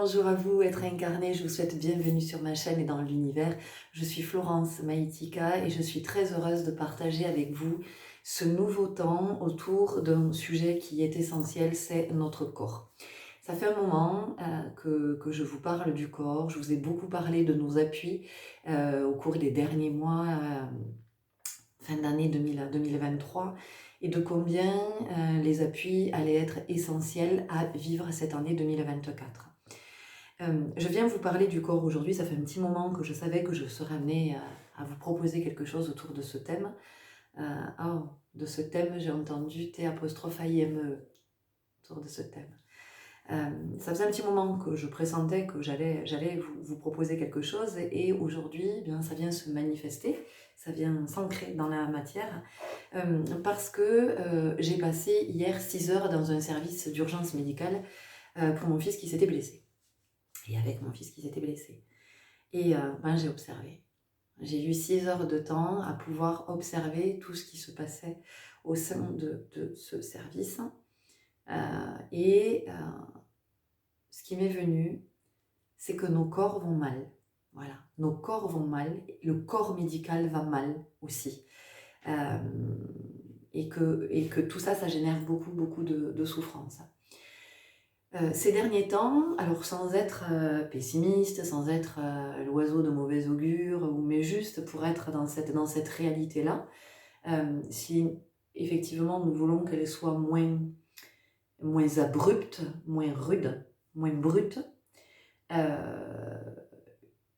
bonjour à vous, être incarné, je vous souhaite bienvenue sur ma chaîne et dans l'univers. Je suis Florence Maïtika et je suis très heureuse de partager avec vous ce nouveau temps autour d'un sujet qui est essentiel, c'est notre corps. Ça fait un moment que je vous parle du corps, je vous ai beaucoup parlé de nos appuis au cours des derniers mois, fin d'année 2023, et de combien les appuis allaient être essentiels à vivre cette année 2024. Je viens vous parler du corps aujourd'hui, ça fait un petit moment que je savais que je serais amenée à vous proposer quelque chose autour de ce thème. De ce thème, j'ai entendu T'-I-M-E autour de ce thème. Ça faisait un petit moment que je pressentais que j'allais vous proposer quelque chose et aujourd'hui, eh bien, ça vient se manifester, ça vient s'ancrer dans la matière parce que j'ai passé hier 6 heures dans un service d'urgence médicale pour mon fils qui s'était blessé. Et avec mon fils qui s'était blessé. Et j'ai observé. J'ai eu 6 heures de temps à pouvoir observer tout ce qui se passait au sein de ce service. Ce qui m'est venu, c'est que nos corps vont mal. Voilà, nos corps vont mal, le corps médical va mal aussi. Et que tout ça, ça génère beaucoup de souffrance. Ces derniers temps, alors sans être pessimiste, sans être l'oiseau de mauvais augure, mais juste pour être dans cette réalité-là, si effectivement nous voulons qu'elle soit moins abrupte, moins rude, moins brute,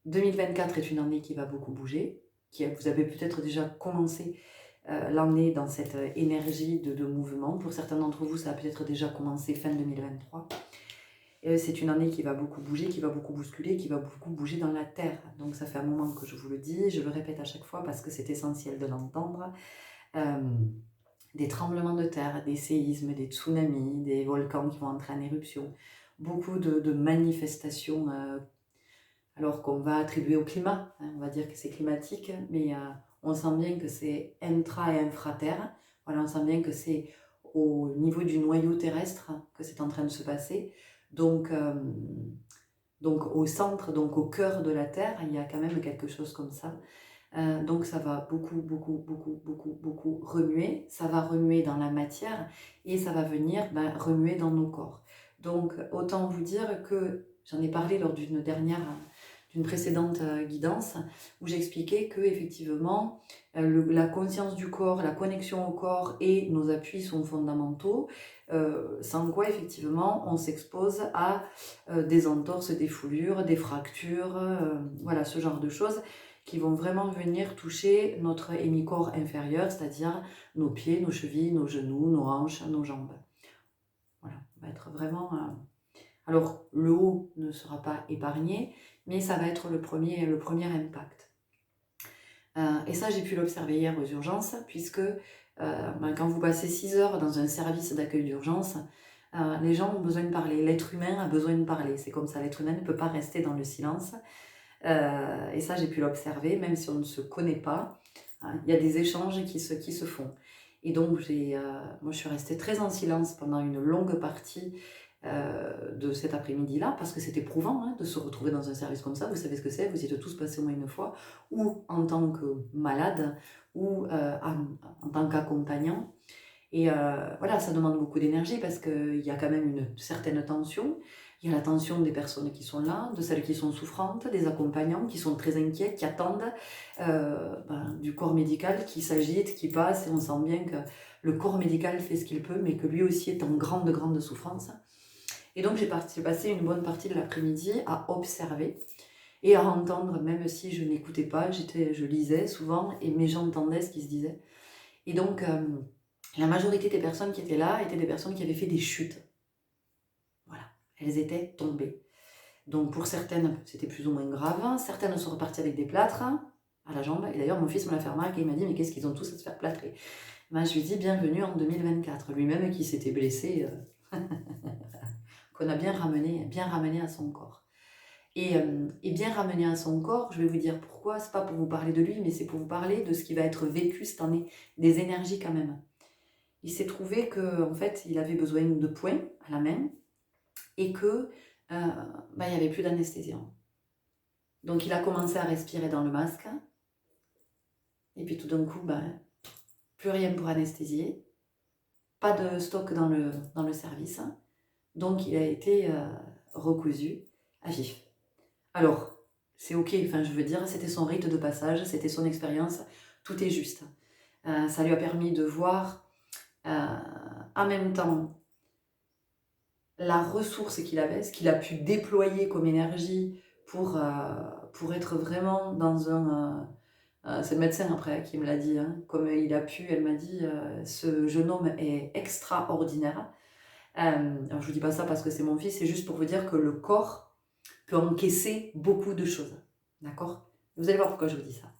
2024 est une année qui va beaucoup bouger, vous avez peut-être déjà commencé l'année dans cette énergie de mouvement. Pour certains d'entre vous, ça a peut-être déjà commencé fin 2023. C'est une année qui va beaucoup bouger, qui va beaucoup bousculer, qui va beaucoup bouger dans la terre. Donc ça fait un moment que je vous le dis, je le répète à chaque fois parce que c'est essentiel de l'entendre. Des tremblements de terre, des séismes, des tsunamis, des volcans qui vont entrer en éruption, beaucoup de manifestations alors qu'on va attribuer au climat, on va dire que c'est climatique, mais on sent bien que c'est intra- et infraterre. Voilà, on sent bien que c'est au niveau du noyau terrestre que c'est en train de se passer. Donc au centre, donc au cœur de la Terre, il y a quand même quelque chose comme ça. Donc ça va beaucoup remuer. Ça va remuer dans la matière et ça va venir remuer dans nos corps. Donc autant vous dire que j'en ai parlé lors d'une précédente guidance où j'expliquais que effectivement la conscience du corps, la connexion au corps et nos appuis sont fondamentaux, sans quoi effectivement on s'expose à des entorses, des foulures, des fractures, voilà, ce genre de choses qui vont vraiment venir toucher notre hémicorps inférieur, c'est-à-dire nos pieds, nos chevilles, nos genoux, nos hanches, nos jambes. Voilà, on va être vraiment... Alors, le haut ne sera pas épargné, mais ça va être le premier impact. Et ça, j'ai pu l'observer hier aux urgences, puisque quand vous passez 6 heures dans un service d'accueil d'urgence, les gens ont besoin de parler. L'être humain a besoin de parler. C'est comme ça, l'être humain ne peut pas rester dans le silence. Et ça, j'ai pu l'observer, même si on ne se connaît pas. Il y a des échanges qui se font. Et donc, moi, je suis restée très en silence pendant une longue partie de cet après-midi-là, parce que c'est éprouvant de se retrouver dans un service comme ça. Vous savez ce que c'est, vous y êtes tous passés au moins une fois, ou en tant que malade, ou en tant qu'accompagnant. Et voilà, ça demande beaucoup d'énergie parce qu'il y a quand même une certaine tension. Il y a la tension des personnes qui sont là, de celles qui sont souffrantes, des accompagnants qui sont très inquiets, qui attendent du corps médical qui s'agite, qui passe. Et on sent bien que le corps médical fait ce qu'il peut, mais que lui aussi est en grande souffrance. Et donc j'ai passé une bonne partie de l'après-midi à observer et à entendre, même si je n'écoutais pas, je lisais souvent, mais j'entendais ce qui se disait. Et donc... la majorité des personnes qui étaient là étaient des personnes qui avaient fait des chutes. Voilà, elles étaient tombées. Donc pour certaines, c'était plus ou moins grave. Certaines sont reparties avec des plâtres à la jambe. Et d'ailleurs, mon fils me l'a fait remarquer. Il m'a dit, mais qu'est-ce qu'ils ont tous à se faire plâtrer? Je lui ai dit, bienvenue en 2024. Lui-même qui s'était blessé, qu'on a bien ramené à son corps. Et bien ramené à son corps, je vais vous dire pourquoi. C'est pas pour vous parler de lui, mais c'est pour vous parler de ce qui va être vécu cette année. Des énergies quand même. Il s'est trouvé qu'en fait, il avait besoin de poings à la main et que il n'y avait plus d'anesthésiant. Donc il a commencé à respirer dans le masque. Et puis tout d'un coup, plus rien pour anesthésier. Pas de stock dans le service. Donc il a été recousu à vif. Alors, c'est ok, enfin je veux dire, c'était son rite de passage, c'était son expérience, tout est juste. Ça lui a permis de voir en même temps la ressource qu'il avait, ce qu'il a pu déployer comme énergie pour être vraiment dans un... c'est le médecin après qui me l'a dit, hein, comme il a pu, elle m'a dit, ce jeune homme est extraordinaire. Alors je vous dis pas ça parce que c'est mon fils, c'est juste pour vous dire que le corps peut encaisser beaucoup de choses. D'accord? Vous allez voir pourquoi je vous dis ça.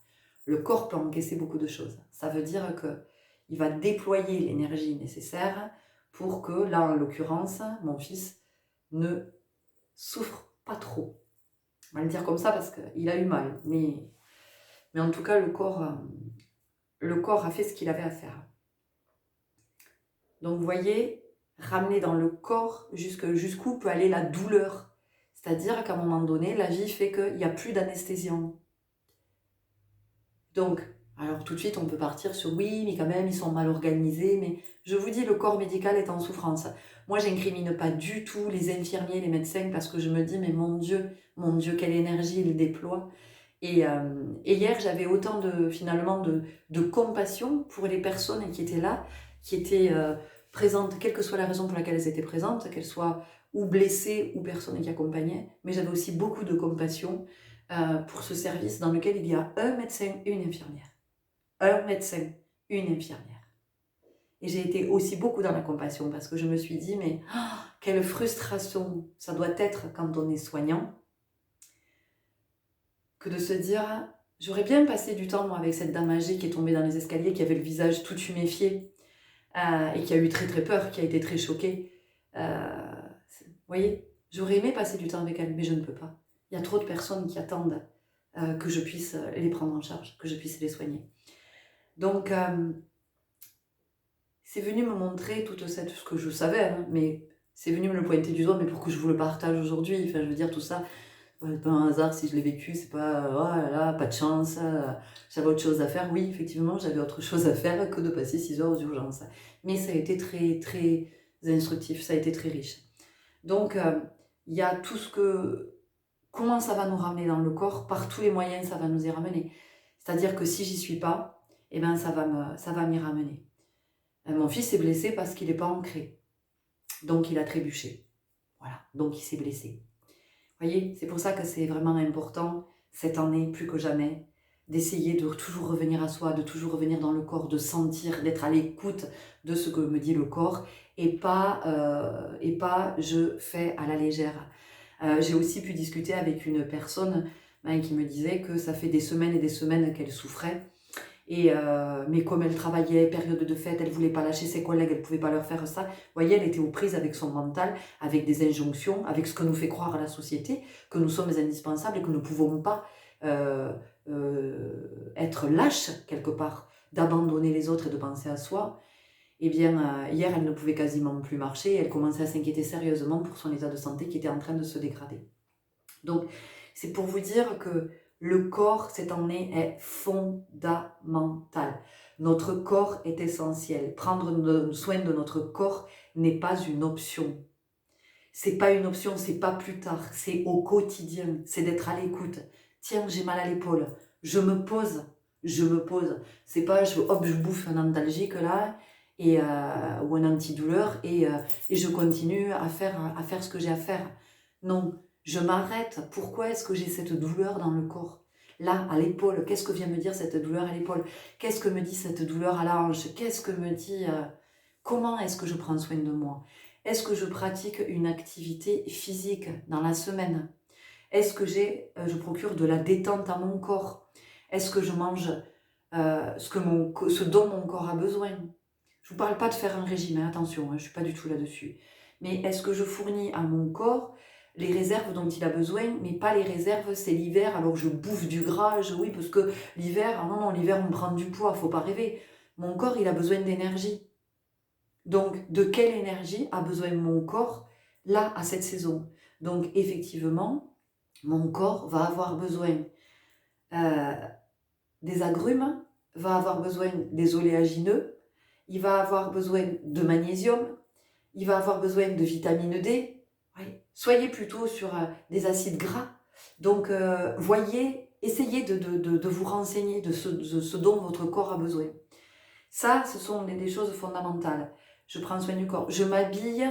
Le corps peut encaisser beaucoup de choses. Ça veut dire qu'il va déployer l'énergie nécessaire pour que, là en l'occurrence, mon fils ne souffre pas trop. On va le dire comme ça parce qu'il a eu mal. Mais en tout cas, le corps a fait ce qu'il avait à faire. Donc vous voyez, ramener dans le corps jusqu'où peut aller la douleur. C'est-à-dire qu'à un moment donné, la vie fait qu'il n'y a plus d'anesthésiant. Donc, alors tout de suite, on peut partir sur oui, mais quand même, ils sont mal organisés. Mais je vous dis, le corps médical est en souffrance. Moi, j'incrimine pas du tout les infirmiers, les médecins, parce que je me dis, mais mon Dieu, quelle énergie ils déploient. Et hier, j'avais autant finalement de compassion pour les personnes qui étaient là, qui étaient présentes, quelle que soit la raison pour laquelle elles étaient présentes, qu'elles soient ou blessées ou personnes qui accompagnaient. Mais j'avais aussi beaucoup de compassion pour ce service dans lequel il y a un médecin et une infirmière. Un médecin, une infirmière. Et j'ai été aussi beaucoup dans la compassion parce que je me suis dit, mais quelle frustration ça doit être quand on est soignant, que de se dire, j'aurais bien passé du temps moi, avec cette dame âgée qui est tombée dans les escaliers, qui avait le visage tout huméfié et qui a eu très très peur, qui a été très choquée. Vous voyez, j'aurais aimé passer du temps avec elle, mais je ne peux pas. Il y a trop de personnes qui attendent que je puisse les prendre en charge, que je puisse les soigner. Donc, c'est venu me montrer ce que je savais, hein, mais c'est venu me le pointer du doigt, mais pour que je vous le partage aujourd'hui. Enfin, je veux dire, tout ça, c'est pas un hasard si je l'ai vécu, c'est pas, oh là là, pas de chance, j'avais autre chose à faire. Oui, effectivement, j'avais autre chose à faire que de passer 6 heures aux urgences. Mais ça a été très, très instructif, ça a été très riche. Donc, il y a tout comment ça va nous ramener dans le corps, par tous les moyens, ça va nous y ramener. C'est-à-dire que si j'y suis pas, eh ben, ça va m'y ramener. Mon fils est blessé parce qu'il n'est pas ancré. Donc, il a trébuché. Voilà, donc il s'est blessé. Vous voyez, c'est pour ça que c'est vraiment important, cette année, plus que jamais, d'essayer de toujours revenir à soi, de toujours revenir dans le corps, de sentir, d'être à l'écoute de ce que me dit le corps, et pas je fais à la légère. J'ai aussi pu discuter avec une personne qui me disait que ça fait des semaines et des semaines qu'elle souffrait. Mais comme elle travaillait, période de fête, elle ne voulait pas lâcher ses collègues, elle ne pouvait pas leur faire ça. Vous voyez, elle était aux prises avec son mental, avec des injonctions, avec ce que nous fait croire la société, que nous sommes indispensables et que nous ne pouvons pas être lâches quelque part, d'abandonner les autres et de penser à soi. Eh bien, hier, elle ne pouvait quasiment plus marcher et elle commençait à s'inquiéter sérieusement pour son état de santé qui était en train de se dégrader. Donc, c'est pour vous dire que le corps, cette année, est fondamental. Notre corps est essentiel. Prendre soin de notre corps n'est pas une option. C'est pas une option, c'est pas plus tard, c'est au quotidien, c'est d'être à l'écoute. Tiens, j'ai mal à l'épaule, je me pose. C'est pas, je bouffe un antalgique là, ou un antidouleur, et je continue à faire ce que j'ai à faire. Non, je m'arrête. Pourquoi est-ce que j'ai cette douleur dans le corps? Là, à l'épaule, qu'est-ce que vient me dire cette douleur à l'épaule? Qu'est-ce que me dit cette douleur à la hanche? Qu'est-ce que me dit... comment est-ce que je prends soin de moi? Est-ce que je pratique une activité physique dans la semaine? Est-ce que je procure de la détente à mon corps? Est-ce que je mange ce dont mon corps a besoin? Je ne vous parle pas de faire un régime, hein, attention, je ne suis pas du tout là-dessus. Mais est-ce que je fournis à mon corps les réserves dont il a besoin, mais pas les réserves, c'est l'hiver, alors je bouffe du gras, oui, parce que l'hiver, non, l'hiver on prend du poids, faut pas rêver. Mon corps, il a besoin d'énergie. Donc, de quelle énergie a besoin mon corps, là, à cette saison? Donc effectivement, mon corps va avoir besoin des agrumes, va avoir besoin des oléagineux, il va avoir besoin de magnésium, il va avoir besoin de vitamine D. Oui. Soyez plutôt sur des acides gras. Donc voyez, essayez de vous renseigner de ce dont votre corps a besoin. Ça, ce sont des choses fondamentales. Je prends soin du corps. Je m'habille.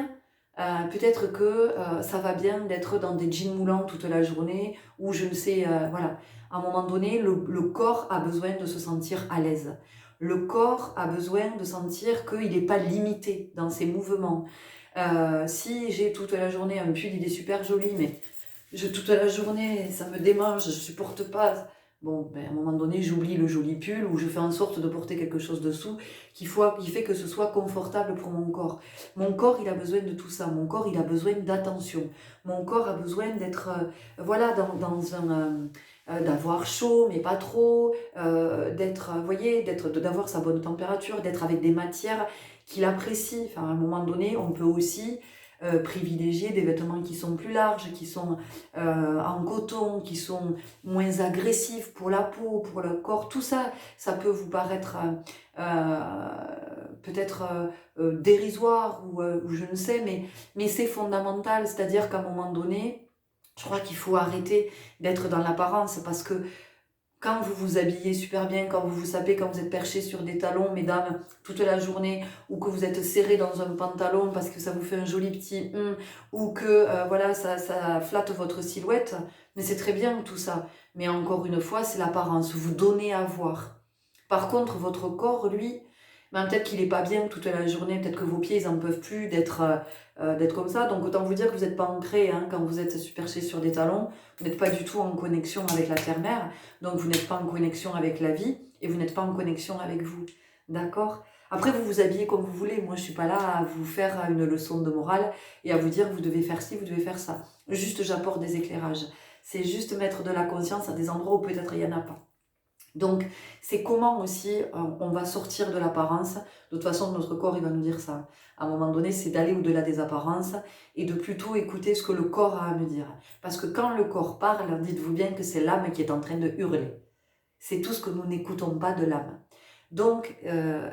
Peut-être que ça va bien d'être dans des jeans moulants toute la journée ou je ne sais, voilà. À un moment donné, le corps a besoin de se sentir à l'aise. Le corps a besoin de sentir qu'il n'est pas limité dans ses mouvements. Si j'ai toute la journée un pull, il est super joli, mais toute la journée, ça me démange, je supporte pas. Bon, ben, à un moment donné, j'oublie le joli pull ou je fais en sorte de porter quelque chose dessous qui fait que ce soit confortable pour mon corps. Mon corps, il a besoin de tout ça. Mon corps, il a besoin d'attention. Mon corps a besoin d'être, voilà, dans un... d'avoir chaud, mais pas trop, d'être, voyez, d'avoir sa bonne température, d'être avec des matières qu'il apprécie. Enfin, à un moment donné, on peut aussi privilégier des vêtements qui sont plus larges, qui sont en coton, qui sont moins agressifs pour la peau, pour le corps. Tout ça, ça peut vous paraître peut-être dérisoire ou je ne sais, mais c'est fondamental. C'est-à-dire qu'à un moment donné, je crois qu'il faut arrêter d'être dans l'apparence parce que quand vous vous habillez super bien, quand vous vous sapez, quand vous êtes perché sur des talons, mesdames, toute la journée, ou que vous êtes serré dans un pantalon parce que ça vous fait un joli petit ou que voilà, ça flatte votre silhouette, mais c'est très bien tout ça. Mais encore une fois, c'est l'apparence, vous donnez à voir. Par contre, votre corps, lui, ben, peut-être qu'il n'est pas bien toute la journée, peut-être que vos pieds, ils n'en peuvent plus d'être comme ça. Donc autant vous dire que vous n'êtes pas ancré hein, quand vous êtes perché sur des talons, vous n'êtes pas du tout en connexion avec la terre-mère. Donc vous n'êtes pas en connexion avec la vie et vous n'êtes pas en connexion avec vous. D'accord? Après, vous vous habillez comme vous voulez. Moi, je ne suis pas là à vous faire une leçon de morale et à vous dire vous devez faire ci, vous devez faire ça. Juste, j'apporte des éclairages. C'est juste mettre de la conscience à des endroits où peut-être il n'y en a pas. Donc, c'est comment aussi on va sortir de l'apparence. De toute façon, notre corps, il va nous dire ça. À un moment donné, c'est d'aller au-delà des apparences et de plutôt écouter ce que le corps a à me dire. Parce que quand le corps parle, dites-vous bien que c'est l'âme qui est en train de hurler. C'est tout ce que nous n'écoutons pas de l'âme. Donc,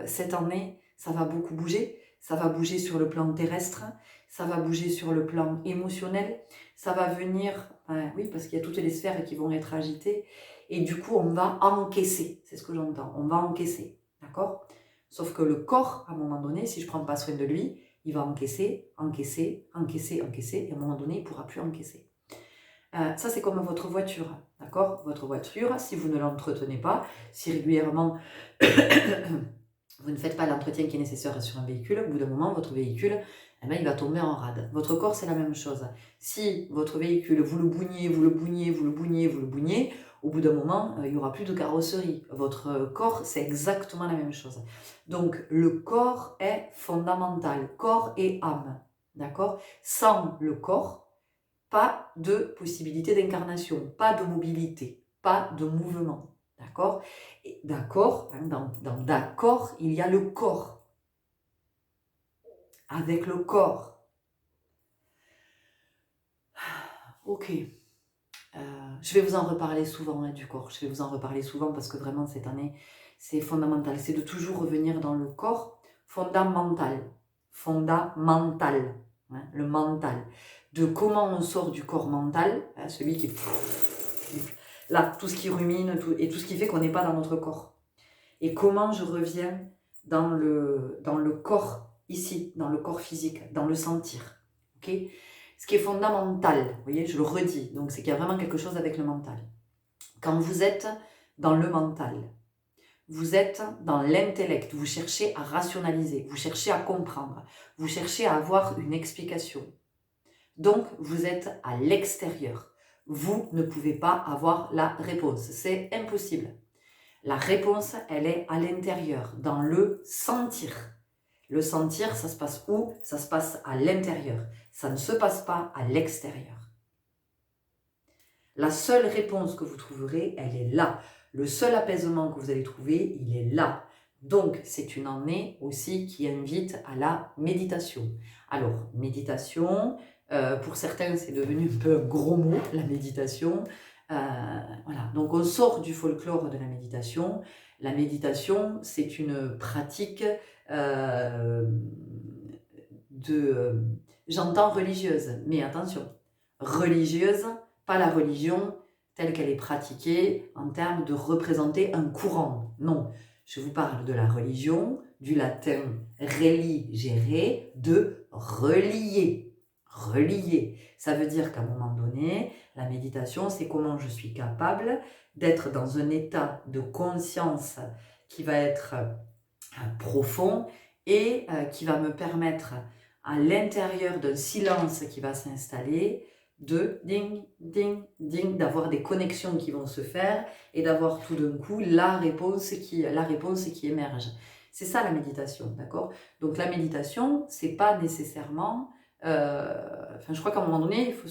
cette année, ça va beaucoup bouger. Ça va bouger sur le plan terrestre, ça va bouger sur le plan émotionnel, ça va venir, oui, parce qu'il y a toutes les sphères qui vont être agitées, et du coup, on va encaisser, c'est ce que j'entends, on va encaisser, d'accord? Sauf que le corps, à un moment donné, si je ne prends pas soin de lui, il va encaisser, encaisser, encaisser, encaisser, et à un moment donné, il ne pourra plus encaisser. Ça, c'est comme votre voiture, d'accord? Votre voiture, si vous ne l'entretenez pas, si régulièrement vous ne faites pas l'entretien qui est nécessaire sur un véhicule, au bout d'un moment, votre véhicule, eh bien, il va tomber en rade. Votre corps, c'est la même chose. Si votre véhicule, vous le bougnez, vous le bougnez, vous le bougnez, vous le bougnez, au bout d'un moment, il n'y aura plus de carrosserie. Votre corps, c'est exactement la même chose. Donc, le corps est fondamental, corps et âme, d'accord? Sans le corps, pas de possibilité d'incarnation, pas de mobilité, pas de mouvement. D'accord? D'accord, hein, dans d'accord, il y a le corps. Avec le corps. Ok. Je vais vous en reparler souvent hein, du corps. Je vais vous en reparler souvent parce que vraiment cette année, c'est fondamental. C'est de toujours revenir dans le corps fondamental. Fondamental. Hein, le mental. De comment on sort du corps mental, hein, celui qui... Là, tout ce qui rumine et tout ce qui fait qu'on n'est pas dans notre corps. Et comment je reviens dans le corps, ici, dans le corps physique, dans le sentir. Okay, ce qui est fondamental, vous voyez, je le redis, donc c'est qu'il y a vraiment quelque chose avec le mental. Quand vous êtes dans le mental, vous êtes dans l'intellect, vous cherchez à rationaliser, vous cherchez à comprendre, vous cherchez à avoir une explication. Donc, vous êtes à l'extérieur. Vous ne pouvez pas avoir la réponse, c'est impossible. La réponse, elle est à l'intérieur, dans le sentir. Le sentir, ça se passe où? Ça se passe à l'intérieur. Ça ne se passe pas à l'extérieur. La seule réponse que vous trouverez, elle est là. Le seul apaisement que vous allez trouver, il est là. Donc, c'est une année aussi qui invite à la méditation. Alors, méditation, Pour certains, c'est devenu un peu un gros mot, la méditation. Voilà, donc on sort du folklore de la méditation. La méditation, c'est une pratique j'entends religieuse, mais attention, religieuse, pas la religion telle qu'elle est pratiquée en termes de représenter un courant. Non, je vous parle de la religion, du latin religere, de relier. Relier. Ça veut dire qu'à un moment donné, la méditation, c'est comment je suis capable d'être dans un état de conscience qui va être profond et qui va me permettre à l'intérieur d'un silence qui va s'installer de ding, ding, ding, d'avoir des connexions qui vont se faire et d'avoir tout d'un coup la réponse qui émerge. C'est ça la méditation, d'accord? Donc la méditation, c'est pas nécessairement... je crois qu'à un moment donné, il faut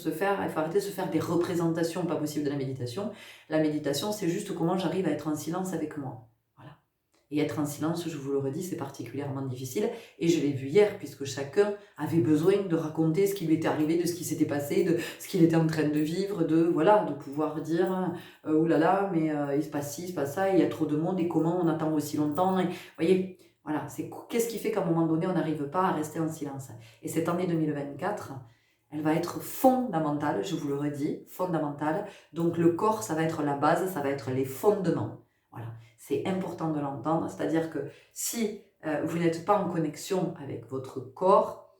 arrêter de se faire des représentations pas possibles de la méditation. La méditation, c'est juste comment j'arrive à être en silence avec moi. Et être en silence, je vous le redis, c'est particulièrement difficile. Et je l'ai vu hier, puisque chacun avait besoin de raconter ce qui lui était arrivé, de ce qui s'était passé, de ce qu'il était en train de vivre, de pouvoir dire oulala, mais il se passe ci, il se passe ça, il y a trop de monde, et comment on attend aussi longtemps. Et, vous voyez, voilà, qu'est-ce qui fait qu'à un moment donné, on n'arrive pas à rester en silence. Et cette année 2024, elle va être fondamentale, je vous le redis, fondamentale. Donc le corps, ça va être la base, ça va être les fondements. Voilà. C'est important de l'entendre, c'est-à-dire que si vous n'êtes pas en connexion avec votre corps,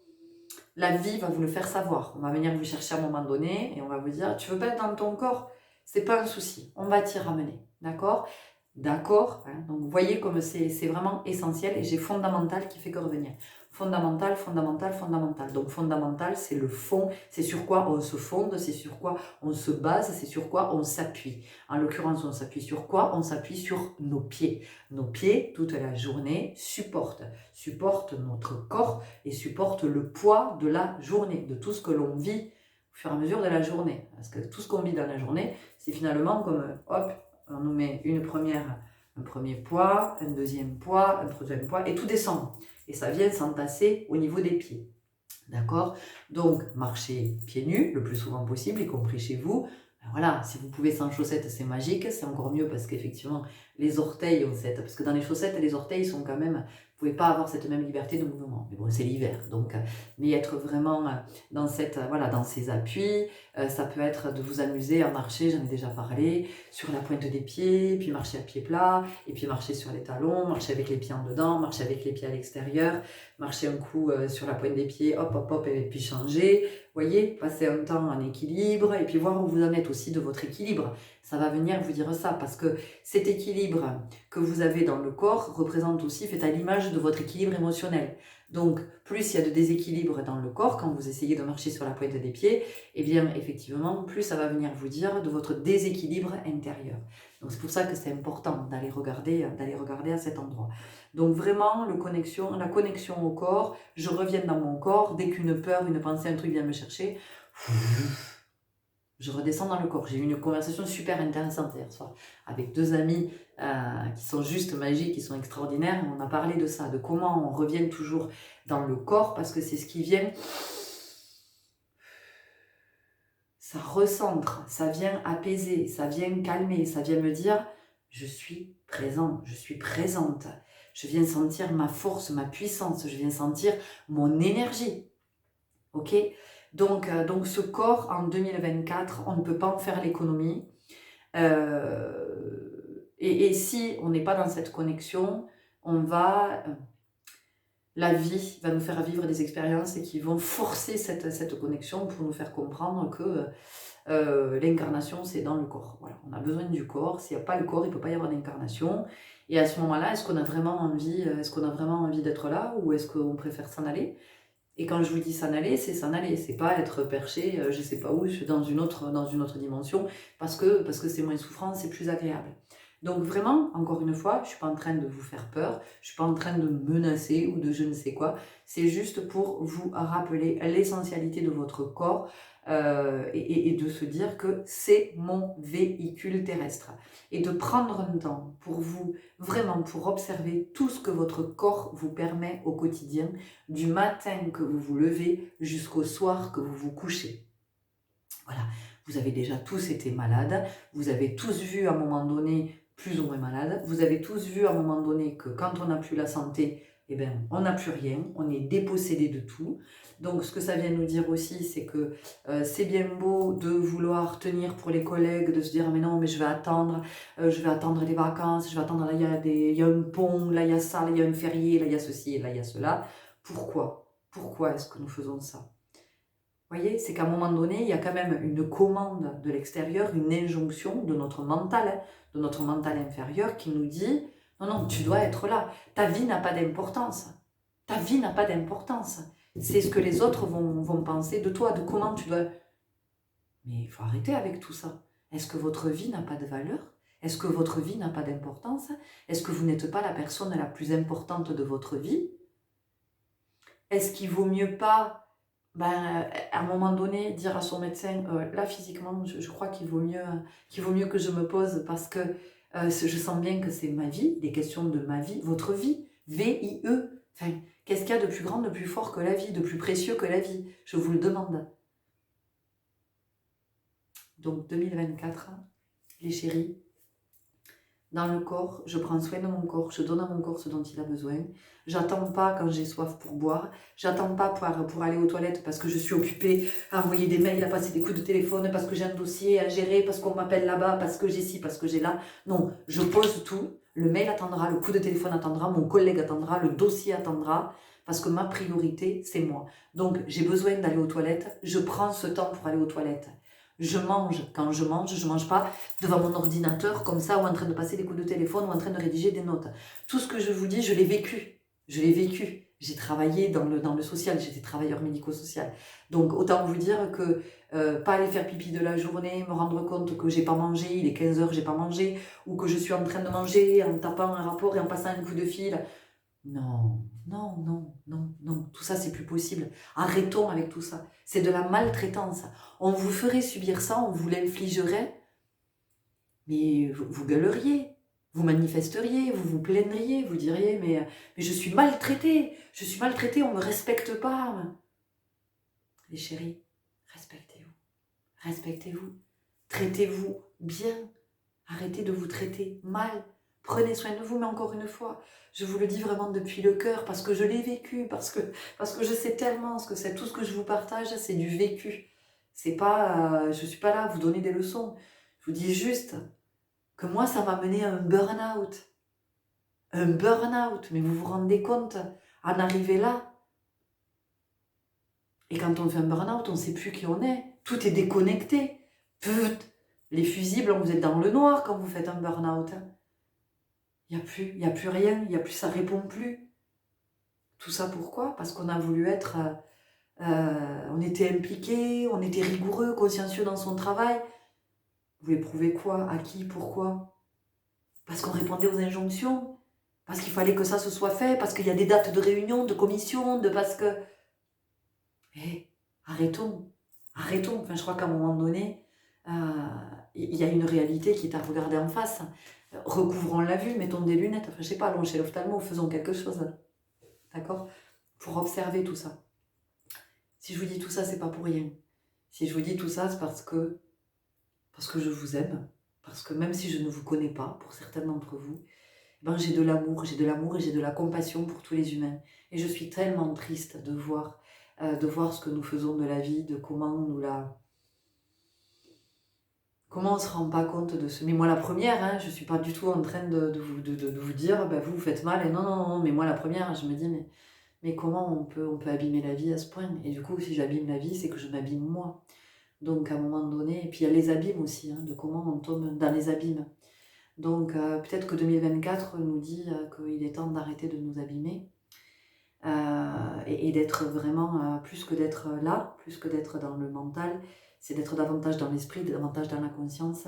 la vie va vous le faire savoir. On va venir vous chercher à un moment donné et on va vous dire, tu veux pas être dans ton corps? C'est pas un souci, on va t'y ramener, d'accord? D'accord, hein. Donc vous voyez comme c'est vraiment essentiel et j'ai fondamental qui fait que revenir. Fondamental, fondamental, fondamental. Donc fondamental, c'est le fond, c'est sur quoi on se fonde, c'est sur quoi on se base, c'est sur quoi on s'appuie. En l'occurrence, on s'appuie sur quoi? On s'appuie sur nos pieds. Nos pieds, toute la journée, supportent notre corps et supportent le poids de la journée, de tout ce que l'on vit au fur et à mesure de la journée. Parce que tout ce qu'on vit dans la journée, c'est finalement comme, hop, on nous met un premier poids, un deuxième poids, un troisième poids, et tout descend. Et ça vient s'entasser au niveau des pieds. D'accord? Donc, marchez pieds nus le plus souvent possible, y compris chez vous. Voilà, si vous pouvez sans chaussettes, c'est magique, c'est encore mieux parce qu'effectivement, les orteils ont cette... Parce que dans les chaussettes, les orteils sont quand même... Vous ne pouvez pas avoir cette même liberté de mouvement. Mais bon, c'est l'hiver, donc... Mais être vraiment dans ces appuis, ça peut être de vous amuser à marcher, j'en ai déjà parlé, sur la pointe des pieds, puis marcher à pied plat, et puis marcher sur les talons, marcher avec les pieds en dedans, marcher avec les pieds à l'extérieur, marcher un coup sur la pointe des pieds, hop, hop, hop, et puis changer. Voyez, passer un temps en équilibre et puis voir où vous en êtes aussi de votre équilibre. Ça va venir vous dire ça parce que cet équilibre que vous avez dans le corps représente aussi, fait à l'image de votre équilibre émotionnel. Donc, plus il y a de déséquilibre dans le corps quand vous essayez de marcher sur la pointe des pieds, et bien effectivement, plus ça va venir vous dire de votre déséquilibre intérieur. Donc c'est pour ça que c'est important d'aller regarder à cet endroit. Donc vraiment, la connexion au corps, je reviens dans mon corps, dès qu'une peur, une pensée, un truc vient me chercher, je redescends dans le corps. J'ai eu une conversation super intéressante hier soir avec deux amis qui sont juste magiques, qui sont extraordinaires. On a parlé de ça, de comment on revient toujours dans le corps, parce que c'est ce qui vient... Ça recentre, ça vient apaiser, ça vient calmer, ça vient me dire je suis présent, je suis présente. Je viens sentir ma force, ma puissance, je viens sentir mon énergie. Ok? Donc ce corps en 2024, on ne peut pas en faire l'économie. Et si on n'est pas dans cette connexion, la vie va nous faire vivre des expériences qui vont forcer cette connexion pour nous faire comprendre que l'incarnation, c'est dans le corps. Voilà, on a besoin du corps. S'il n'y a pas le corps, il ne peut pas y avoir d'incarnation. Et à ce moment-là, est-ce qu'on a vraiment envie d'être là ou est-ce qu'on préfère s'en aller? Et quand je vous dis s'en aller, c'est s'en aller. C'est pas être perché, je ne sais pas où, je suis dans une autre dimension, parce que c'est moins souffrant, c'est plus agréable. Donc vraiment, encore une fois, je ne suis pas en train de vous faire peur, je ne suis pas en train de menacer ou de je ne sais quoi. C'est juste pour vous rappeler l'essentialité de votre corps, et de se dire que c'est mon véhicule terrestre. Et de prendre un temps pour vous, vraiment pour observer tout ce que votre corps vous permet au quotidien, du matin que vous vous levez jusqu'au soir que vous vous couchez. Voilà, vous avez déjà tous été malades, vous avez tous vu à un moment donné plus ou moins malade, vous avez tous vu à un moment donné que quand on n'a plus la santé, eh ben, on n'a plus rien, on est dépossédé de tout. Donc ce que ça vient nous dire aussi, c'est que c'est bien beau de vouloir tenir pour les collègues, de se dire mais non, mais je vais attendre les vacances, je vais attendre, là il y a un pont, là il y a ça, là il y a un férié, là il y a ceci, là il y a cela. Pourquoi? Pourquoi est-ce que nous faisons ça? Vous voyez, c'est qu'à un moment donné, il y a quand même une commande de l'extérieur, une injonction de notre mental, hein, de notre mental inférieur qui nous dit « Non, non, tu dois être là. Ta vie n'a pas d'importance. Ta vie n'a pas d'importance. C'est ce que les autres vont penser de toi, de comment tu dois... » Mais il faut arrêter avec tout ça. Est-ce que votre vie n'a pas de valeur? Est-ce que votre vie n'a pas d'importance? Est-ce que vous n'êtes pas la personne la plus importante de votre vie? Est-ce qu'il vaut mieux pas à un moment donné, dire à son médecin, là physiquement, je crois qu'il vaut mieux que je me pose parce que je sens bien que c'est ma vie, des questions de ma vie, votre vie, V-I-E. Enfin, qu'est-ce qu'il y a de plus grand, de plus fort que la vie, de plus précieux que la vie? Je vous le demande. Donc 2024, les chéris, dans le corps, je prends soin de mon corps, je donne à mon corps ce dont il a besoin. J'attends pas quand j'ai soif pour boire, j'attends pas pour aller aux toilettes parce que je suis occupée à envoyer des mails, à passer des coups de téléphone, parce que j'ai un dossier à gérer, parce qu'on m'appelle là-bas, parce que j'ai ci, parce que j'ai là. Non, je pose tout, le mail attendra, le coup de téléphone attendra, mon collègue attendra, le dossier attendra, parce que ma priorité, c'est moi. Donc, j'ai besoin d'aller aux toilettes, je prends ce temps pour aller aux toilettes. Je mange. Quand je mange pas devant mon ordinateur comme ça ou en train de passer des coups de téléphone ou en train de rédiger des notes. Tout ce que je vous dis, je l'ai vécu. Je l'ai vécu. J'ai travaillé dans le social, j'étais travailleur médico-social. Donc autant vous dire que pas aller faire pipi de la journée, me rendre compte que j'ai pas mangé, il est 15 heures, j'ai pas mangé, ou que je suis en train de manger en tapant un rapport et en passant un coup de fil. Non, non, non, non, non, tout ça c'est plus possible. Arrêtons avec tout ça. C'est de la maltraitance. On vous ferait subir ça, on vous l'infligerait, mais vous gueuleriez, vous manifesteriez, vous vous plaindriez, vous diriez mais je suis maltraitée, on ne me respecte pas. Les chéris, respectez-vous, respectez-vous, traitez-vous bien, arrêtez de vous traiter mal. Prenez soin de vous, mais encore une fois, je vous le dis vraiment depuis le cœur, parce que je l'ai vécu, parce que je sais tellement ce que c'est. Tout ce que je vous partage, c'est du vécu. C'est pas, je suis pas là à vous donner des leçons. Je vous dis juste que moi, ça m'a mené à un burn-out. Un burn-out, mais vous vous rendez compte, en arriver là. Et quand on fait un burn-out, on ne sait plus qui on est. Tout est déconnecté. Les fusibles, vous êtes dans le noir quand vous faites un burn-out. Il n'y a plus rien, ça répond plus. Tout ça pourquoi? Parce qu'on a voulu être, on était impliqué, on était rigoureux, consciencieux dans son travail. Vous voulez prouver quoi? À qui? Pourquoi? Parce qu'on répondait aux injonctions, parce qu'il fallait que ça se soit fait, parce qu'il y a des dates de réunion, de commission, parce que... Arrêtons. Enfin, je crois qu'à un moment donné, il y a une réalité qui est à regarder en face. Recouvrons la vue, mettons des lunettes, enfin je sais pas, allons chez l'ophtalmo, faisons quelque chose, d'accord? Pour observer tout ça. Si je vous dis tout ça, c'est pas pour rien. Si je vous dis tout ça, c'est parce que je vous aime, parce que même si je ne vous connais pas, pour certains d'entre vous, j'ai de l'amour et j'ai de la compassion pour tous les humains. Et je suis tellement triste de voir ce que nous faisons de la vie, de comment on ne se rend pas compte de ce... Mais moi la première, hein, je ne suis pas du tout en train de vous dire, vous faites mal, et non, non, non, mais moi la première, je me dis, mais comment on peut abîmer la vie à ce point? Et du coup, si j'abîme la vie, c'est que je m'abîme moi. Donc à un moment donné, et puis il y a les abîmes aussi, hein, de comment on tombe dans les abîmes. Donc peut-être que 2024 nous dit qu'il est temps d'arrêter de nous abîmer et d'être vraiment, plus que d'être là, plus que d'être dans le mental, c'est d'être davantage dans l'esprit, davantage dans la conscience,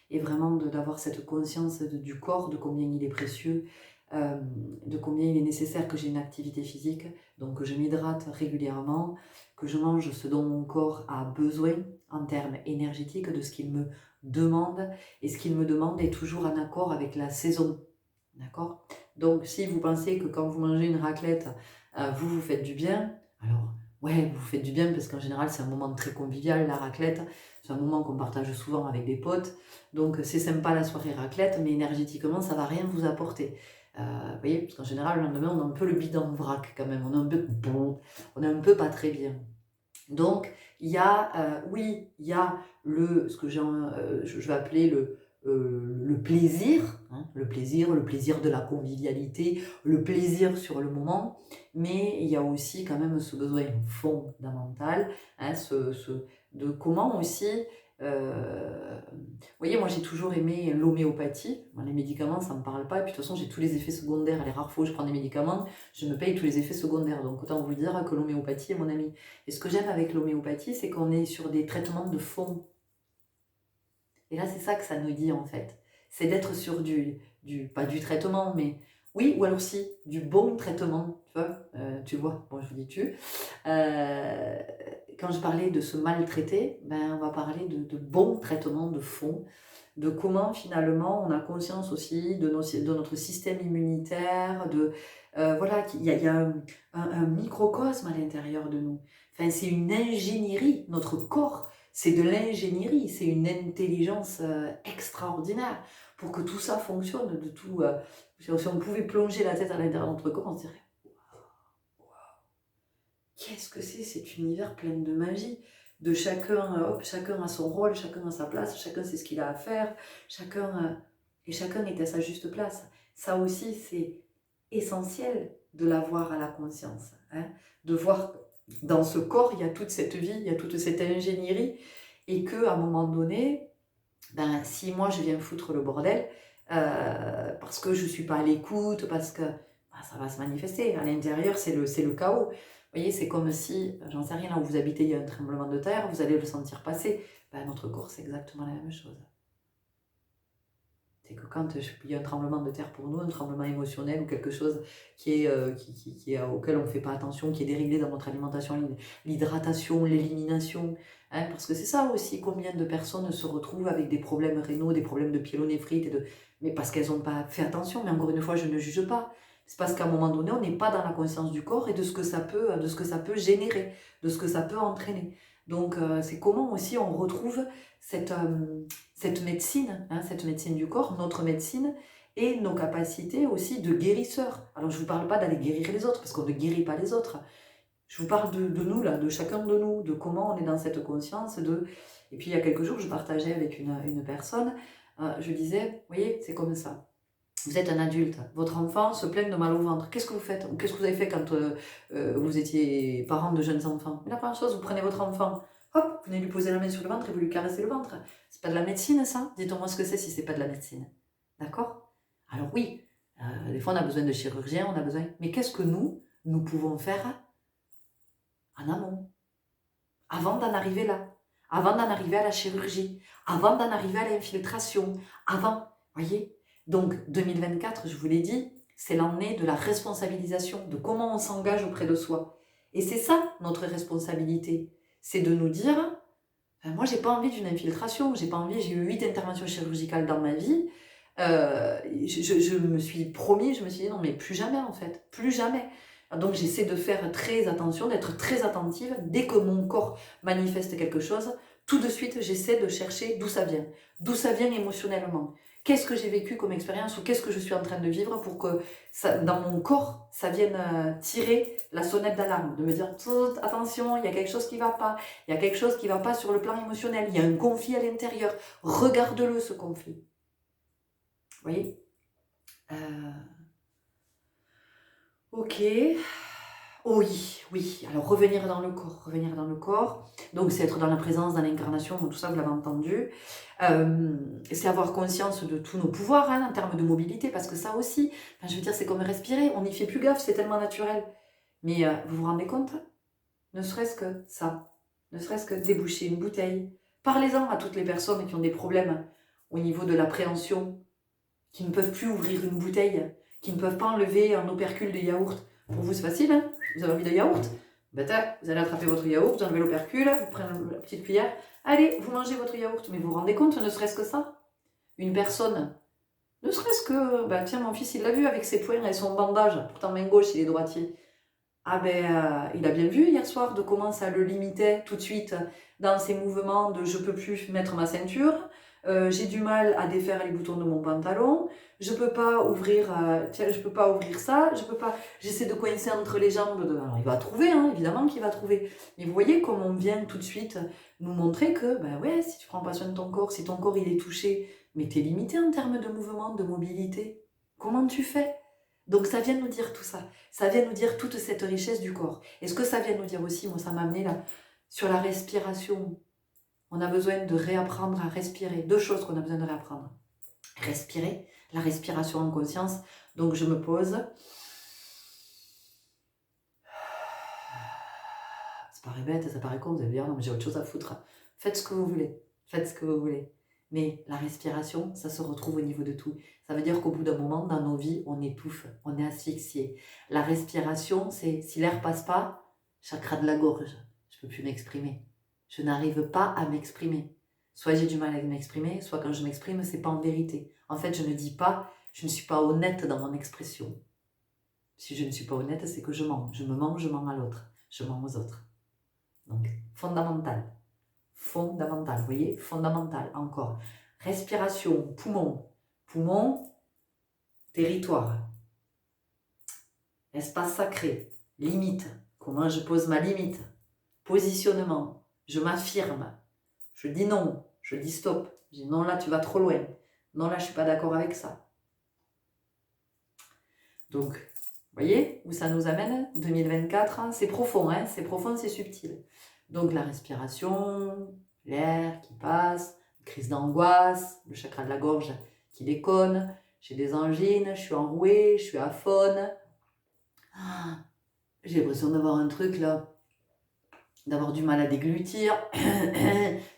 et vraiment d'avoir cette conscience du corps, de combien il est précieux, de combien il est nécessaire que j'ai une activité physique, donc que je m'hydrate régulièrement, que je mange ce dont mon corps a besoin en termes énergétiques, de ce qu'il me demande. Et ce qu'il me demande est toujours en accord avec la saison. D'accord? Donc, si vous pensez que quand vous mangez une raclette, vous vous faites du bien, alors, ouais, vous vous faites du bien parce qu'en général, c'est un moment très convivial, la raclette. C'est un moment qu'on partage souvent avec des potes. Donc, c'est sympa la soirée raclette, mais énergétiquement, ça va rien vous apporter. Vous voyez, parce qu'en général, le lendemain, on a un peu le bide en vrac quand même. On est un peu pas très bien. Donc, il y a, oui, il y a ce que je vais appeler le plaisir, hein, le plaisir de la convivialité, le plaisir sur le moment, mais il y a aussi quand même ce besoin fondamental, hein, de comment aussi, vous voyez, moi j'ai toujours aimé l'homéopathie. Bon, les médicaments, ça ne me parle pas, et puis de toute façon j'ai tous les effets secondaires, les rares fois où je prends des médicaments, je me paye tous les effets secondaires, donc autant vous dire que l'homéopathie est mon ami. Et ce que j'aime avec l'homéopathie, c'est qu'on est sur des traitements de fond. Et là, c'est ça que ça nous dit en fait. C'est d'être sur pas du traitement, mais oui, ou alors si, du bon traitement. Tu vois, bon, je vous dis tu. Quand je parlais de se maltraiter, ben, on va parler de bon traitement de fond, de comment finalement on a conscience aussi de notre système immunitaire, voilà, qu'il y a un microcosme à l'intérieur de nous. Enfin, c'est une ingénierie, notre corps, c'est de l'ingénierie, c'est une intelligence extraordinaire pour que tout ça fonctionne, si on pouvait plonger la tête à l'intérieur de notre corps, on se dirait qu'est-ce que c'est cet univers plein de magie, de chacun, chacun a son rôle, chacun a sa place, chacun sait ce qu'il a à faire, et chacun est à sa juste place. Ça aussi, c'est essentiel de l'avoir à la conscience, hein, de voir dans ce corps, il y a toute cette vie, il y a toute cette ingénierie, et qu'à un moment donné, ben, si moi je viens foutre le bordel, parce que je ne suis pas à l'écoute, parce que ben, ça va se manifester. À l'intérieur, c'est le chaos. Vous voyez, c'est comme si, j'en sais rien, là où vous habitez, il y a un tremblement de terre, vous allez le sentir passer. Ben, notre corps, c'est exactement la même chose. C'est que quand il y a un tremblement de terre pour nous, un tremblement émotionnel ou quelque chose auquel on ne fait pas attention, qui est déréglé dans notre alimentation, l'hydratation, l'élimination, hein, parce que c'est ça aussi, combien de personnes se retrouvent avec des problèmes rénaux, des problèmes de pyélonéphrite, mais parce qu'elles n'ont pas fait attention, mais encore une fois, je ne juge pas. C'est parce qu'à un moment donné, on n'est pas dans la conscience du corps et de ce que ça peut générer, de ce que ça peut entraîner. Donc, c'est comment aussi on retrouve cette médecine, hein, cette médecine du corps, notre médecine, et nos capacités aussi de guérisseurs. Alors je ne vous parle pas d'aller guérir les autres, parce qu'on ne guérit pas les autres. Je vous parle de nous, là, de chacun de nous, de comment on est dans cette conscience. Et puis il y a quelques jours, je partageais avec une personne, je disais, vous voyez, c'est comme ça. Vous êtes un adulte, votre enfant se plaint de mal au ventre. Qu'est-ce que vous faites? Qu'est-ce que vous avez fait quand vous étiez parent de jeunes enfants? La première chose, vous prenez votre enfant, hop, vous venez lui poser la main sur le ventre et vous lui caressez le ventre. C'est pas de la médecine, ça? Dites-moi ce que c'est si c'est pas de la médecine. D'accord? Alors oui, des fois on a besoin de chirurgiens, on a besoin... Mais qu'est-ce que nous pouvons faire en amont? Avant d'en arriver là, avant d'en arriver à la chirurgie, avant d'en arriver à l'infiltration, avant, voyez? Donc 2024, je vous l'ai dit, c'est l'année de la responsabilisation, de comment on s'engage auprès de soi. Et c'est ça notre responsabilité, c'est de nous dire, moi j'ai pas envie d'une infiltration, j'ai eu 8 interventions chirurgicales dans ma vie, je me suis promis, je me suis dit non mais plus jamais en fait, plus jamais. Donc j'essaie de faire très attention, d'être très attentive. Dès que mon corps manifeste quelque chose, tout de suite j'essaie de chercher d'où ça vient émotionnellement. Qu'est-ce que j'ai vécu comme expérience ou qu'est-ce que je suis en train de vivre pour que dans mon corps, ça vienne tirer la sonnette d'alarme, de me dire attention, il y a quelque chose qui ne va pas, il y a quelque chose qui ne va pas sur le plan émotionnel, il y a un conflit à l'intérieur, regarde-le ce conflit. Vous voyez Ok. Oh oui. Alors revenir dans le corps. Donc c'est être dans la présence, dans l'incarnation, tout ça vous l'avez entendu. C'est avoir conscience de tous nos pouvoirs hein, en termes de mobilité, parce que ça aussi, enfin, je veux dire, c'est comme respirer, on n'y fait plus gaffe, c'est tellement naturel. Mais vous vous rendez compte? Ne serait-ce que ça, ne serait-ce que déboucher une bouteille. Parlez-en à toutes les personnes qui ont des problèmes au niveau de l'appréhension, qui ne peuvent plus ouvrir une bouteille, qui ne peuvent pas enlever un opercule de yaourt. Pour vous, c'est facile, hein? Vous avez envie de yaourt? Ben, vous allez attraper votre yaourt, vous enlevez l'opercule, vous prenez la petite cuillère, allez, vous mangez votre yaourt. Mais vous vous rendez compte, ne serait-ce que ça? Une personne, ne serait-ce que, bah tiens, mon fils, il l'a vu avec ses poings et son bandage, pourtant main gauche, il est droitier. Ah ben, il a bien vu hier soir de comment ça le limitait tout de suite dans ses mouvements de je peux plus mettre ma ceinture, j'ai du mal à défaire les boutons de mon pantalon, je peux pas ouvrir, tiens, je peux pas ouvrir ça, je peux pas, j'essaie de coincer entre les jambes. Alors il va trouver, hein, évidemment qu'il va trouver. Mais vous voyez comme on vient tout de suite nous montrer que, ben ouais, si tu prends pas soin de ton corps, si ton corps il est touché, mais t'es limité en termes de mouvement, de mobilité. Comment tu fais? Donc ça vient nous dire tout ça. Ça vient nous dire toute cette richesse du corps. Et ce que ça vient nous dire aussi, moi ça m'a amené là, sur la respiration. On a besoin de réapprendre à respirer. Deux choses qu'on a besoin de réapprendre. Respirer, la respiration en conscience. Donc je me pose. Ça paraît bête, ça paraît con, vous allez dire, non mais j'ai autre chose à foutre. Faites ce que vous voulez. Faites ce que vous voulez. Mais la respiration, ça se retrouve au niveau de tout. Ça veut dire qu'au bout d'un moment, dans nos vies, on étouffe, on est asphyxié. La respiration, c'est si l'air passe pas, chakra de la gorge, je peux plus m'exprimer. Je n'arrive pas à m'exprimer. Soit j'ai du mal à m'exprimer, soit quand je m'exprime, c'est pas en vérité. En fait, je ne dis pas, je ne suis pas honnête dans mon expression. Si je ne suis pas honnête, c'est que je mens. Je me mens, je mens à l'autre. Je mens aux autres. Donc, fondamental. Fondamental, vous voyez, fondamental, encore. Respiration, poumon. Poumon, territoire. Espace sacré, limite. Comment je pose ma limite? Positionnement, je m'affirme. Je dis non, je dis stop. Je dis non, là, tu vas trop loin. Non, là, je ne suis pas d'accord avec ça. Donc, vous voyez où ça nous amène 2024, hein, c'est profond, c'est subtil. Donc, la respiration, l'air qui passe, crise d'angoisse, le chakra de la gorge qui déconne, j'ai des angines, je suis enrouée, je suis aphone. Ah, j'ai l'impression d'avoir un truc là, d'avoir du mal à déglutir,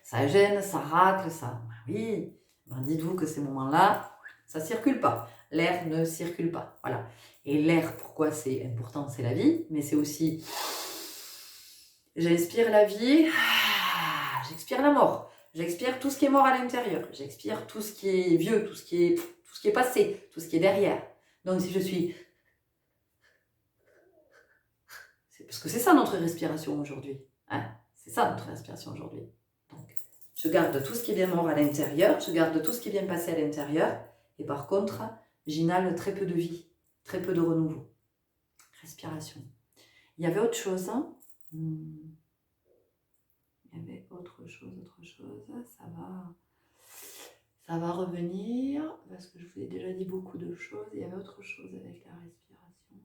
ça gêne, ça racle, ça... Oui, ben dites-vous que ces moments-là, ça ne circule pas. L'air ne circule pas, voilà. Et l'air, pourquoi c'est important? C'est la vie, mais c'est aussi... J'inspire la vie, j'expire la mort. J'expire tout ce qui est mort à l'intérieur. J'expire tout ce qui est vieux, tout ce qui est passé, tout ce qui est derrière. Donc si je suis... Parce que c'est ça notre respiration aujourd'hui. Hein, c'est ça notre respiration aujourd'hui. Donc, je garde tout ce qui est bien mort à l'intérieur, je garde tout ce qui est bien passé à l'intérieur, et par contre, j'inhale très peu de vie, très peu de renouveau. Respiration. Il y avait autre chose, hein? Il y avait autre chose, ça va revenir, parce que je vous ai déjà dit beaucoup de choses. Il y avait autre chose avec la respiration.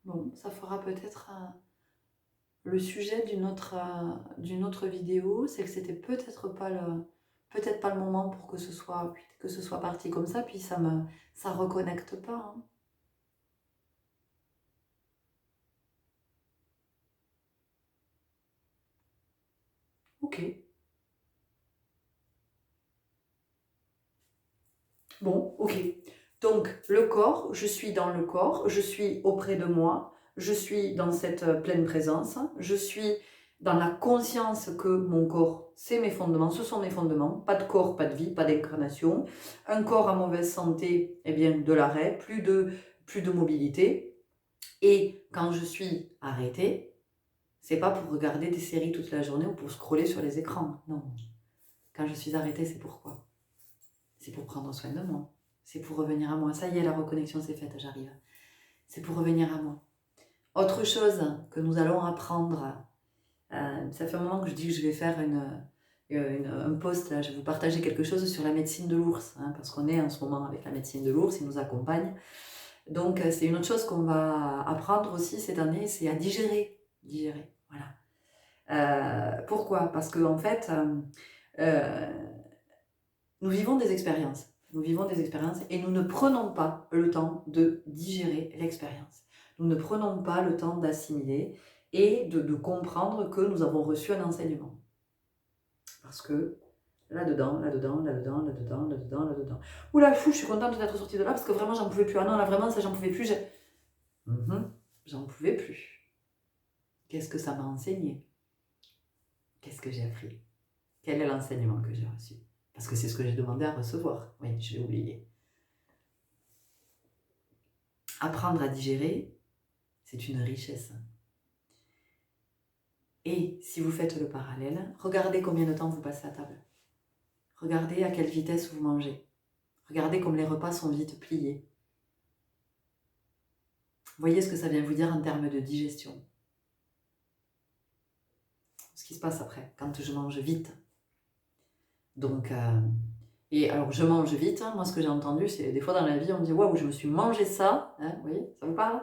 Bon, ça fera peut-être le sujet d'une autre vidéo. C'est que c'était peut-être pas le moment pour que ce soit parti comme ça, puis ça reconnecte pas. Hein. Ok. Bon, ok. Donc, le corps, je suis dans le corps, je suis auprès de moi, je suis dans cette pleine présence, je suis dans la conscience que mon corps, c'est mes fondements, ce sont mes fondements, pas de corps, pas de vie, pas d'incarnation. Un corps en mauvaise santé, eh bien, de l'arrêt, plus de mobilité. Et quand je suis arrêtée, c'est pas pour regarder des séries toute la journée ou pour scroller sur les écrans, non. Quand je suis arrêtée, c'est pourquoi? C'est pour prendre soin de moi. C'est pour revenir à moi. Ça y est, la reconnexion s'est faite, j'arrive. C'est pour revenir à moi. Autre chose que nous allons apprendre, ça fait un moment que je dis que je vais faire un post, là, je vais vous partager quelque chose sur la médecine de l'ours, hein, parce qu'on est en ce moment avec la médecine de l'ours, il nous accompagne. Donc c'est une autre chose qu'on va apprendre aussi cette année, c'est à digérer. Digérer, voilà. Pourquoi? Parce qu'en fait, nous vivons des expériences. Nous vivons des expériences et nous ne prenons pas le temps de digérer l'expérience. Nous ne prenons pas le temps d'assimiler et de comprendre que nous avons reçu un enseignement. Parce que là-dedans, là-dedans, là-dedans, là-dedans, là-dedans, là-dedans. Oula, fou, je suis contente d'être sortie de là parce que vraiment, j'en pouvais plus. Ah non, là, vraiment, ça, j'en pouvais plus. J'en pouvais plus. Qu'est-ce que ça m'a enseigné? Qu'est-ce que j'ai appris? Quel est l'enseignement que j'ai reçu? Parce que c'est ce que j'ai demandé à recevoir. Oui, je l'ai oublié. Apprendre à digérer, c'est une richesse. Et si vous faites le parallèle, regardez combien de temps vous passez à table. Regardez à quelle vitesse vous mangez. Regardez comme les repas sont vite pliés. Voyez ce que ça vient vous dire en termes de digestion. Ce qui se passe après, quand je mange vite. Donc, et alors je mange vite, hein. Moi ce que j'ai entendu, c'est des fois dans la vie, on me dit « Waouh, je me suis mangé ça hein, », vous voyez, ça vous parle?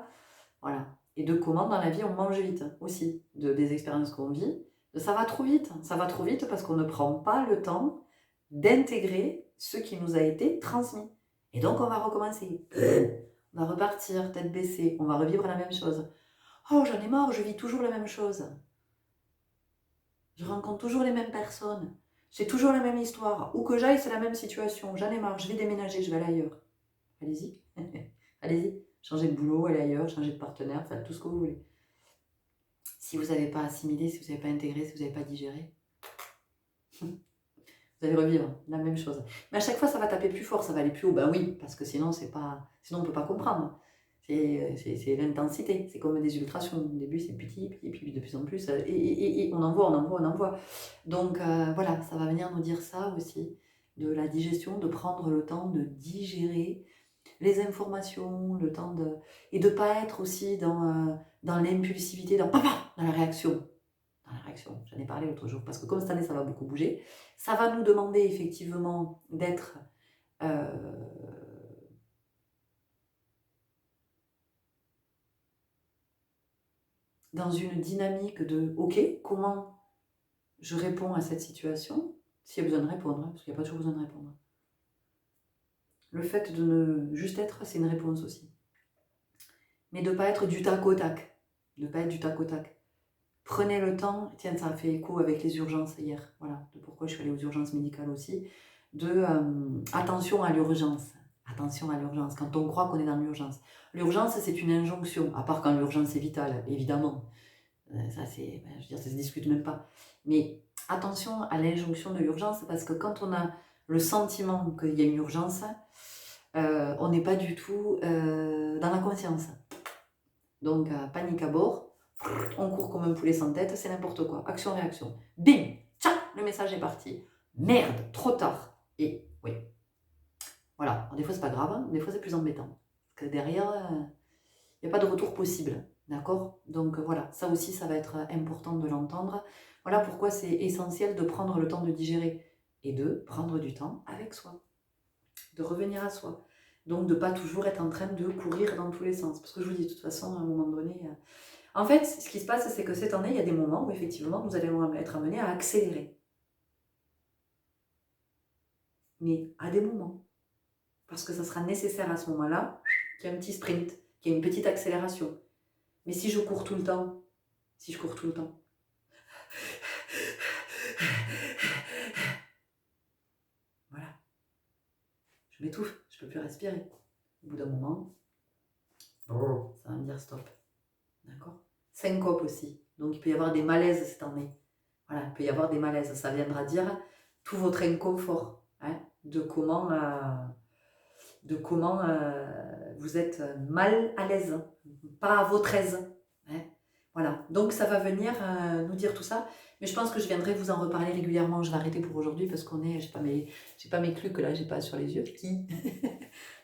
Voilà. Et de comment dans la vie on mange vite aussi, des expériences qu'on vit. Ça va trop vite parce qu'on ne prend pas le temps d'intégrer ce qui nous a été transmis. Et donc on va recommencer. On va repartir, tête baissée, on va revivre la même chose. Oh, j'en ai marre, je vis toujours la même chose. Je rencontre toujours les mêmes personnes. C'est toujours la même histoire. Où que j'aille, c'est la même situation. J'en ai marre, je vais déménager, je vais aller ailleurs. Allez-y. Allez-y. Changez de boulot, allez ailleurs, changez de partenaire, faites tout ce que vous voulez. Si vous n'avez pas assimilé, si vous n'avez pas intégré, si vous n'avez pas digéré, vous allez revivre la même chose. Mais à chaque fois, ça va taper plus fort, ça va aller plus haut. Ben oui, parce que sinon, sinon on ne peut pas comprendre. C'est l'intensité, c'est comme des ultrasons. Au début, c'est petit, puis de plus en plus, et on envoie. Donc voilà, ça va venir nous dire ça aussi, de la digestion, de prendre le temps de digérer les informations, le temps de... Et de ne pas être aussi dans l'impulsivité, dans la réaction. Dans la réaction, j'en ai parlé l'autre jour, parce que comme cette année, ça va beaucoup bouger, ça va nous demander effectivement d'être... dans une dynamique de « Ok, comment je réponds à cette situation ?» S'il y a besoin de répondre, hein, parce qu'il n'y a pas toujours besoin de répondre. Le fait de ne juste être, c'est une réponse aussi. Mais de ne pas être du tac au tac. De ne pas être du tac au tac. Prenez le temps, tiens, ça a fait écho avec les urgences hier, voilà, de pourquoi je suis allée aux urgences médicales aussi, de attention à l'urgence. Attention à l'urgence, quand on croit qu'on est dans l'urgence. L'urgence, c'est une injonction, à part quand l'urgence est vitale, évidemment. Ça, c'est, je veux dire, ça se discute même pas. Mais attention à l'injonction de l'urgence, parce que quand on a le sentiment qu'il y a une urgence, on n'est pas du tout dans la conscience. Donc, panique à bord, on court comme un poulet sans tête, c'est n'importe quoi. Action-réaction. Bim, tcha, le message est parti. Merde, trop tard. Et oui. Voilà. Alors, des fois, c'est pas grave, hein, des fois, c'est plus embêtant. Parce que derrière, il n'y a pas de retour possible. D'accord? Donc voilà, ça aussi, ça va être important de l'entendre. Voilà pourquoi c'est essentiel de prendre le temps de digérer et de prendre du temps avec soi, de revenir à soi. Donc de ne pas toujours être en train de courir dans tous les sens. Parce que je vous dis, de toute façon, à un moment donné... En fait, ce qui se passe, c'est que cette année, il y a des moments où effectivement, nous allons être amenés à accélérer. Mais à des moments. Parce que ça sera nécessaire à ce moment-là qu'il y ait un petit sprint, qu'il y ait une petite accélération. Mais si je cours tout le temps, voilà, je m'étouffe, je ne peux plus respirer. Au bout d'un moment, ça va me dire stop. D'accord? Syncope aussi. Donc il peut y avoir des malaises cette année. Voilà, il peut y avoir des malaises. Ça viendra dire tout votre inconfort, hein, de comment vous êtes mal à l'aise, pas à votre aise. Hein. Voilà, donc ça va venir nous dire tout ça. Mais je pense que je viendrai vous en reparler régulièrement. Je vais arrêter pour aujourd'hui parce qu'on est, j'ai pas mes cluques là, j'ai pas sur les yeux.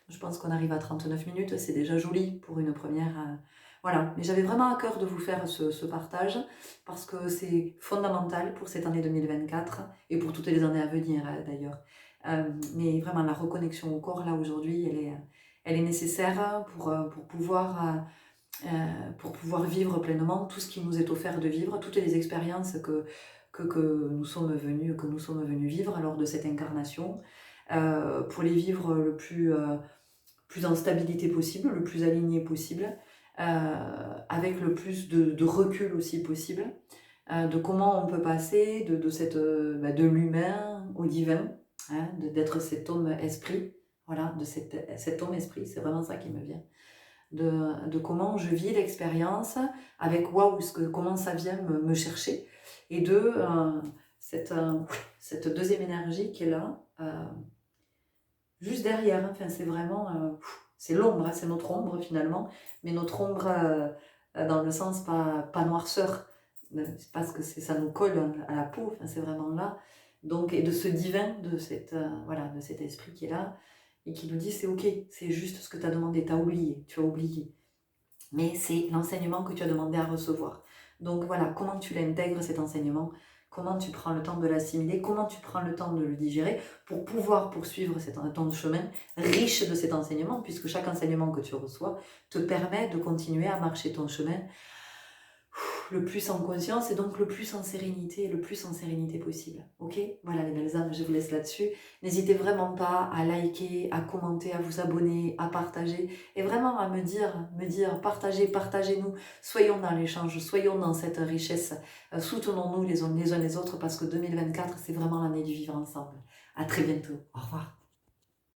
Je pense qu'on arrive à 39 minutes, c'est déjà joli pour une première... voilà, mais j'avais vraiment à cœur de vous faire ce partage parce que c'est fondamental pour cette année 2024 et pour toutes les années à venir d'ailleurs. Mais vraiment, la reconnexion au corps, là, aujourd'hui, elle est nécessaire pour pouvoir vivre pleinement tout ce qui nous est offert de vivre, toutes les expériences que nous sommes venus vivre lors de cette incarnation, pour les vivre le plus en stabilité possible, le plus aligné possible, avec le plus de recul aussi possible, de comment on peut passer de l'humain au divin, hein, d'être cet homme esprit, voilà, de cet homme esprit, c'est vraiment ça qui me vient. De comment je vis l'expérience, avec waouh, comment ça vient me chercher, et cette deuxième énergie qui est là, juste derrière, hein. Enfin, c'est vraiment, c'est l'ombre, hein, c'est notre ombre finalement, mais notre ombre dans le sens pas noirceur, c'est parce que ça nous colle à la peau, enfin, c'est vraiment là. Donc, et de ce divin, voilà, de cet esprit qui est là, et qui nous dit c'est ok, c'est juste ce que tu as demandé, tu as oublié. Mais c'est l'enseignement que tu as demandé à recevoir. Donc voilà, comment tu l'intègres cet enseignement, comment tu prends le temps de l'assimiler, comment tu prends le temps de le digérer pour pouvoir poursuivre ton chemin riche de cet enseignement, puisque chaque enseignement que tu reçois te permet de continuer à marcher ton chemin le plus en conscience et donc le plus en sérénité, le plus en sérénité possible. Ok? Voilà les belles âmes, je vous laisse là-dessus. N'hésitez vraiment pas à liker, à commenter, à vous abonner, à partager et vraiment à me dire, partagez-nous, soyons dans l'échange, soyons dans cette richesse, soutenons-nous les uns les autres parce que 2024 c'est vraiment l'année du vivre ensemble. À très bientôt, au revoir.